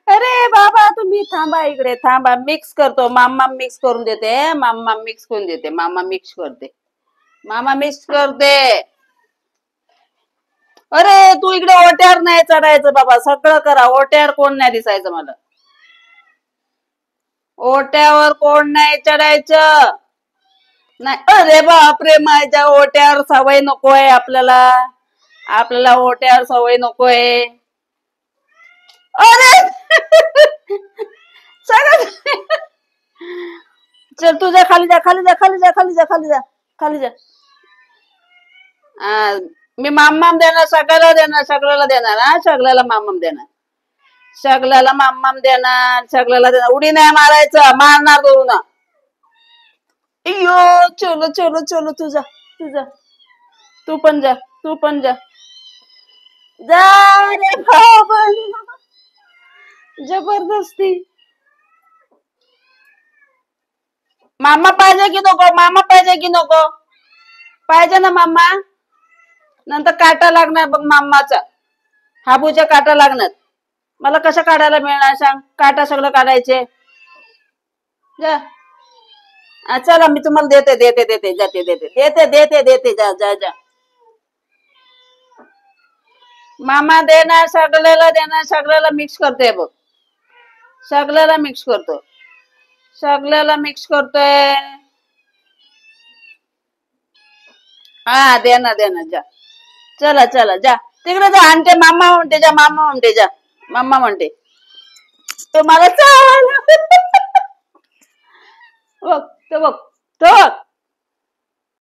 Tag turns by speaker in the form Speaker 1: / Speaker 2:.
Speaker 1: अरे बाबा तुम्ही थांबा, इकडे थांबा, मिक्स करतो. मामा मिक्स करून देते, मामा मिक्स करून देते, मामा मिक्स करते, मामा मिक्स करते. अरे तू इकडे ओट्यावर नाही चढायचं बाबा, सगळं करा. ओट्यावर कोण नाही दिसायचं मला. ओट्यावर कोण नाही चढायचं. नाही, अरे बापरे, माझ्या ओट्यावर सवय नकोय आपल्याला. आपल्याला ओट्यावर सवय नकोय. अरे सगळं चल तुझ्या खाली जा, खाली जा, खाली जा, खाली जा, खाली जा, खाली जा. आ, मी मामाम देणार, सगळ्याला देणार, सगळ्याला देणार, हा सगळ्याला मामाम देणार, सगळ्याला मामाम देणार, सगळ्याला देणार. उडी नाही मारायचं, मारणार करू ना. अयो चलो चलो चलो, तुझा तुझा, तू पण जा, तू पण जा. जा रे बाबा. जबरदस्ती. मामा पाहिजे की नको, मामा पाहिजे की नको. पाहिजे ना मामा. नंतर काटा लागणार बघ मामाचा. हाबूच्या काटा लागणार. मला कसं काढायला मिळणार सांग, काटा सगळं काढायचे. जा. चला मी तुम्हाला देते देते देते जाते देते देते देते देते, जा जा जा. मामा देणार, सगळ्याला देणार, सगळ्याला मिक्स करतोय बघ, सगळ्याला मिक्स करतो, सगळ्याला मिक्स करतोय. हा देणार देणार, जा. चला चला जा, तिकडे जा. आणते मामा म्हणते, जा मामा म्हणते, जा मामा म्हणते. तो मला चावला. बघ तो बघ, तो बघ.